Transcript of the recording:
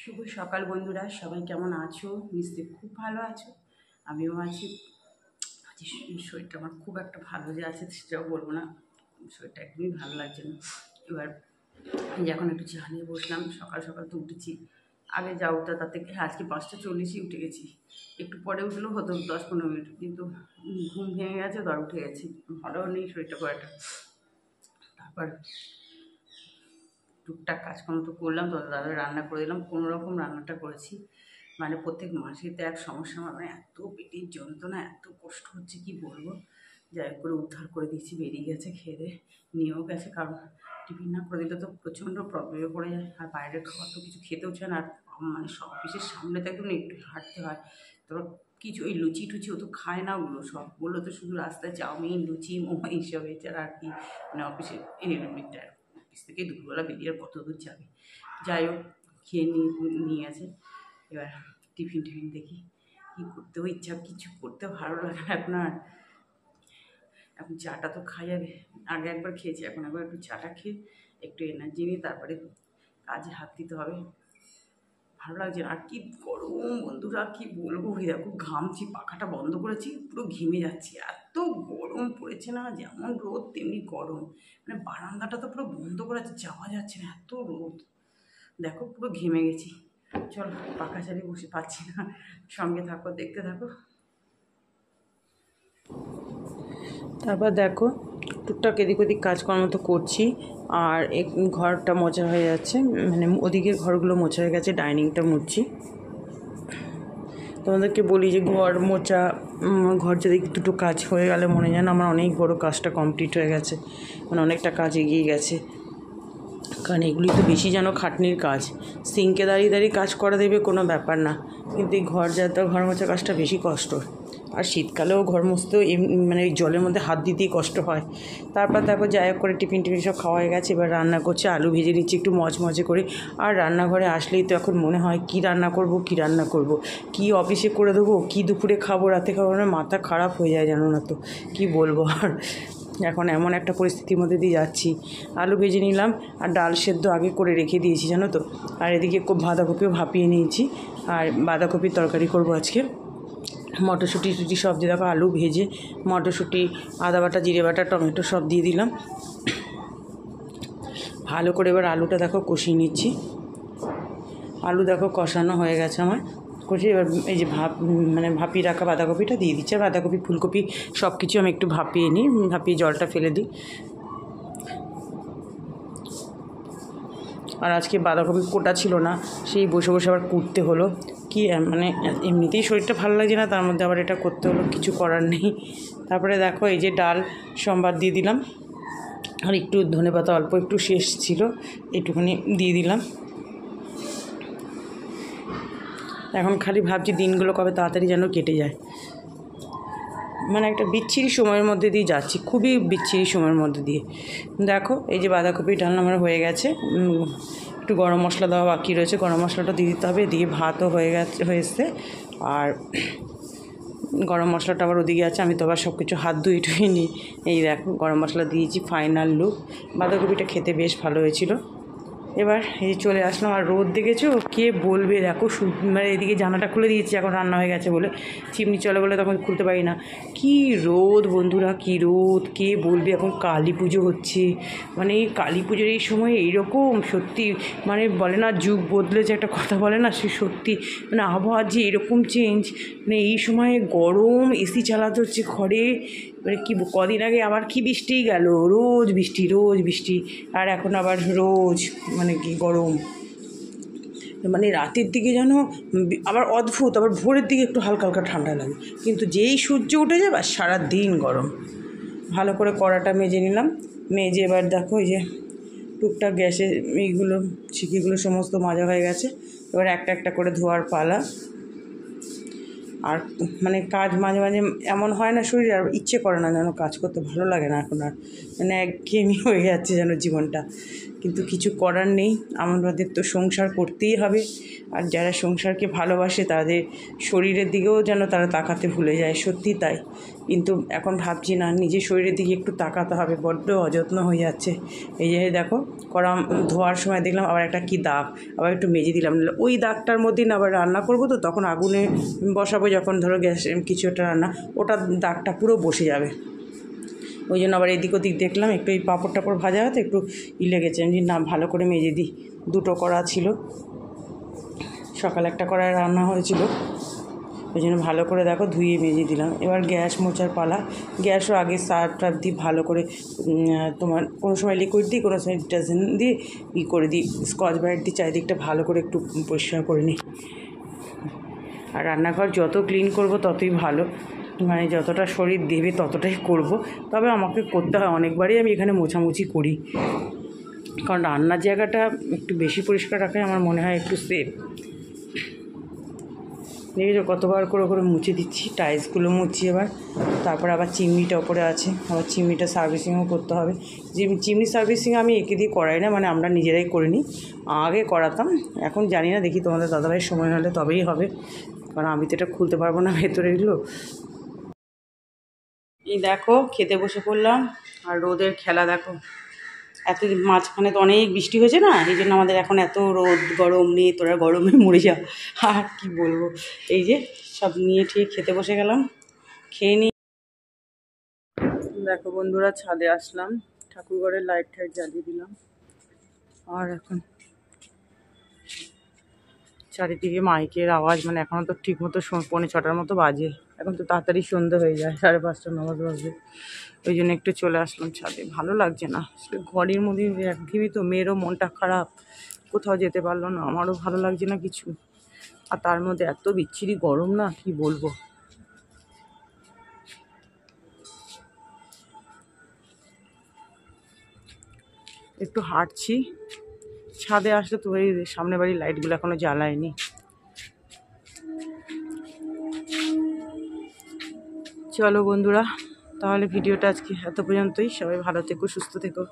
শুভ সকাল বন্ধুরা, সবাই কেমন আছো? নিশ্চয়ই খুব ভালো আছো। আমিও আছি। আজ শরীরটা আমার খুব একটা ভালো যে আছে সেটাও বলবো না, শরীরটা একদমই ভালো লাগছে না। এবার এখন একটু চা নিয়ে বসলাম। সকাল সকাল তো উঠেছি, আগে যা উঠতো তার থেকে আজকে 5:40 উঠে গেছি। একটু পরে উঠলেও হতো 10-15 মিনিট, কিন্তু ঘুম ভেঙে গেছে, দর উঠে গেছি। ভালোও নেই শরীরটা খুব একটা। তারপর টুকটাক কাজকর্ম তো করলাম, তো দাদা রান্না করে দিলাম, কোনো রকম রান্নাটা করেছি। মানে প্রত্যেক মাসেই তো এক সমস্যা, মানে এত পেটের যন্ত্রণা, এত কষ্ট হচ্ছে কি বলবো। যাই করে উদ্ধার করে দিয়েছি, বেরিয়ে গেছে, খেয়ে নিয়েও গেছে। কারণ টিফিন না করে দিলে তো প্রচণ্ড প্রবলেমে পড়ে যায়। আর বাইরের খাবার তো কিছু খেতেও চায় না। আর মানে সব অফিসের সামনে তো একদম একটু হাঁটতে হয়। তারপর কিছু ওই লুচি টুচি ও তো খায় না, ওগুলো সবগুলো তো শুধু রাস্তায় চাউমিন, লুচি, মোমো এইসব এছাড়া আর কি। মানে অফিসের অফিস থেকে দুপুরবেলা বেরিয়ে আর কত দূর যাবে। যাই হোক, খেয়ে নিয়ে গেছে। এবার টিফিন দেখি কী করতেও ইচ্ছা, কিছু করতে ভালো লাগে না এখন আর। এখন চাটা তো খাই, আগে একবার খেয়েছি, এখন একবার একটু চাটা খেয়ে একটু এনার্জি নিয়ে তারপরে কাজে হাত দিতে হবে। ভালো লাগছে না। আর কি গরম বন্ধুরা, কি বলবো। ওই দেখো ঘামছি, পাখাটা বন্ধ করেছি, পুরো ঘেমে যাচ্ছি। এত গরম পড়েছে না, যেমন রোদ তেমনি গরম। মানে বারান্দাটা তো পুরো বন্ধ করে যাওয়া যাচ্ছে না, এত রোদ। দেখো পুরো ঘেমে গেছি। চলো, পাখা চালিয়ে বসে পাচ্ছি না। সঙ্গে থাকো, দেখতে থাকো। তারপর দেখো টুকটাক এদিক ওদিক কাজকর্ম তো করছি। আর ঘরটা মোছা হয়ে যাচ্ছে, মানে ওদিকের ঘরগুলো মোছা হয়ে গেছে, ডাইনিংটা মুছছি। তোমাদেরকে বলি যে ঘর মোছা, ঘর যদি দুটো কাজ হয়ে গেলে মনে হয় না আমার অনেক বড় কাজটা কমপ্লিট হয়ে গেছে, মানে অনেকটা কাজ এগিয়ে গেছে। কারণ এগুলি তো বেশি যেন খাটনির কাজ। সিঙ্কে দাঁড়িয়ে দাঁড়িয়ে কাজ করা দেবে কোনো ব্যাপার না, কিন্তু এই ঘর মোছা কাজটা বেশি কষ্ট। আর শীতকালেও ঘর মুছতেও মানে এই জলের মধ্যে হাত দিতেই কষ্ট হয়। তারপর দেখো যাই হোক করে টিফিন সব খাওয়া হয়ে গেছে। এবার রান্না করছে, আলু ভেজে নিচ্ছি একটু মচমচে করে। আর রান্নাঘরে আসলেই তো এখন মনে হয় কী রান্না করব, কী অফিসে করে দেবো, কী দুপুরে খাবো, রাতে খাবো, মানে মাথা খারাপ হয়ে যায়, জানো না তো কী বলবো। আর এখন এমন একটা পরিস্থিতির মধ্যে দিয়ে যাচ্ছি। আলু ভেজে নিলাম, আর ডাল সেদ্ধ আগে করে রেখে দিয়েছি জানো তো। আর এদিকে বাঁধাকপিও ভাপিয়ে নিয়েছি, আর বাঁধাকপির তরকারি করব আজকে। মটরশুঁটি সব দিয়ে দেখো, আলু ভেজে মটরশুঁটি, আদা বাটা, জিরে বাটা, টমেটো সব দিয়ে দিলাম। ভালো করে এবার আলুটা দেখো কষিয়ে নিচ্ছি। আলু দেখো কষানো হয়ে গেছে আমার, কষিয়ে এবার এই যে ভাপিয়ে রাখা বাঁধাকপিটা দিয়ে দিচ্ছি। আর বাঁধাকপি, ফুলকপি সব কিছু আমি একটু ভাপিয়ে নিই, ভাপিয়ে জলটা ফেলে দিই। আর আজকে বাঁধাকপি কোটা ছিল না, সেই বসে বসে আবার কুটতে হলো। কি মানে এমনিতেই শরীরটা ভালো লাগছে না, তার মধ্যে আবার এটা করতে হলো, কিছু করার নেই। তারপরে দেখো এই যে ডাল সম্বার দিয়ে দিলাম, আর একটু ধনেপাতা অল্প একটু শেষ ছিল, একটুখানি দিয়ে দিলাম। এখন খালি ভাবছি দিনগুলো কবে তাড়াতাড়ি যেন কেটে যায়। মানে একটা বিচ্ছিরি সময়ের মধ্যে দিয়ে যাচ্ছি, খুবই বিচ্ছিরি সময়ের মধ্যে দিয়ে। দেখো এই যে বাঁধাকপি ডাল আমার হয়ে গেছে। একটু গরম মশলা দেওয়া বাকি রয়েছে, গরম মশলাটা দিয়ে দিতে হবে। দিয়ে ভাতও হয়ে এসছে। আর গরম মশলাটা আবার ওদিকে আছে, আমি তো আবার সব কিছু হাত ধুয়ে নিই। এই দেখো গরম মশলা দিয়েছি, ফাইনাল লুক। বাঁধাকপিটা খেতে বেশ ভালো হয়েছিল। এবার এই চলে আসলাম। আর রোদ দেখেছো, কে বলবে। দেখো মানে এদিকে জানাটা খুলে দিয়েছি এখন রান্না হয়ে গেছে বলে, চিমনি চলে বলে তখন খুলতে পারি না। কি রোদ বন্ধুরা, কি রোদ, কে বলবে। এখন কালী পুজো হচ্ছে, মানে এই কালী পুজোর এই সময় এইরকম, সত্যি মানে বলে না যুগ বদলেছে, একটা কথা বলে না, সে সত্যি। মানে আবহাওয়ার যে এরকম চেঞ্জ, মানে এই সময় গরম, এসি চালাতে হচ্ছে ঘরে। মানে কি কদিন আগে আবার কি বৃষ্টি গেল, রোজ বৃষ্টি। আর এখন আবার রোজ মানে কি গরম। মানে রাতের দিকে যেন আবার অদ্ভুত, আবার ভোরের দিকে একটু হালকা হালকা ঠান্ডা লাগে, কিন্তু যেই সূর্য উঠে যাবে আর সারাদিন গরম। ভালো করে কড়াটা মেজে নিলাম। মেজে এবার দেখো এই যে টুকটাক গ্যাসে এইগুলো ছিকিগুলো সমস্ত মাজা হয়ে গেছে। এবার একটা একটা করে ধোয়ার পালা। আর মানে কাজ মাঝে মাঝে এমন হয় না, শরীর আর ইচ্ছে করে না যেন কাজ করতে, ভালো লাগে না এখন আর, মানে একঘেয়েমি হয়ে যাচ্ছে যেন জীবনটা। কিন্তু কিছু করার নেই, আমাদের তো সংসার করতেই হবে। আর যারা সংসারকে ভালোবাসে তাদের শরীরের দিকেও যেন তারা তাকাতে ভুলে যায়, সত্যি তাই। কিন্তু এখন ভাবছি না, নিজের শরীরের দিকে একটু তাকাতে হবে, বড্ড অযত্ন হয়ে যাচ্ছে। এই যে দেখো কড়া ধোয়ার সময় দেখলাম আবার একটা কি দাগ, আবার একটু মেজে দিলাম, ওই দাগটার মধ্যেই না আবার রান্না করব, তো তখন আগুনে বসাবো যখন ধরো গ্যাস কিছু একটা রান্না, ওটা দাগটা পুরো বসে যাবে। ওই জন্য আবার এদিক ওদিক দেখলাম, একটু এই পাঁপড় টাপড় ভাজা হয়তো একটু লেগেছে, আমি না ভালো করে মেজে দিই। দুটো কড়া ছিল, সকালে একটা কড়ায় রান্না হয়েছিল, ওই জন্য ভালো করে দেখো ধুয়ে মেজে দিলাম। এবার গ্যাস মোছার পালা। গ্যাসও আগে সার্ফ টার্ফ দিই ভালো করে, তোমার কোনো সময় লিকুইড দিই, কোনো সময় ডিটারজেন্ট দিয়ে করে দিই, স্কচ ব্রাইট দিই, চারিদিকটা ভালো করে একটু পরিষ্কার করে নিই। আর রান্নাঘর যত ক্লিন করব ততই ভালো, মানে যতটা শরীর দেবে ততটাই করব। তবে আমাকে করতে হয়, অনেকবারই আমি এখানে মোছামুছি করি, কারণ রান্নার জায়গাটা একটু বেশি পরিষ্কার রাখাই আমার মনে হয় একটু সেফ। দেখেছো কতবার করে করে মুছে দিচ্ছি, টাইলসগুলো মুছি এবার। তারপর আবার চিমনিটা ওপরে আছে, আবার চিমনিটা সার্ভিসিংও করতে হবে। চিমনি সার্ভিসিং আমি একে দিয়ে করাই না, মানে আমরা নিজেরাই করে নিই, আগে করাতাম, এখন জানি না, দেখি তোমাদের দাদাভাইয়ের সময় হলে তবেই হবে, কারণ আমি তো এটা খুলতে পারবো না ভেতরে এগুলো। এই দেখো খেতে বসে পড়লাম, আর রোদের খেলা দেখো, এত মাঝখানে তো অনেক বৃষ্টি হয়েছে না, এই জন্য আমাদের এখন এত রোদ গরম নেই, তোরা গরমে মরে যা, আর কি বলবো। এই যে সব নিয়ে ঠিক খেতে বসে গেলাম, খেয়ে নিই। দেখো বন্ধুরা, ছাদে আসলাম, ঠাকুরঘরের লাইট টাইট জ্বালিয়ে দিলাম, আর এখন চারিদিকে মাইকের আওয়াজ, মানে এখনও তো ঠিক মতো 5:45 মতো বাজে, এখন তো তাড়াতাড়ি সন্ধে হয়ে যায়, 5:30 নাগাদ বাজবে। ওই জন্য একটু চলে আসলাম ছাদে, ভালো লাগছে না আসলে, ঘরের মধ্যে একঘেয়েমি তো, মেয়েরও মনটা খারাপ, কোথাও যেতে পারলো না, আমারও ভালো লাগছে না কিছু। আর তার মধ্যে এত বিচ্ছিরি গরম না, কি বলবো। একটু হাঁটছি, ছাদে আসলে তো এই সামনে বাড়ির লাইটগুলো এখনো জ্বালায়নি। চলো বন্ধুরা, তাহলে ভিডিওটা আজকে এত পর্যন্তই, সবাই ভালো থেকো, সুস্থ থেকো।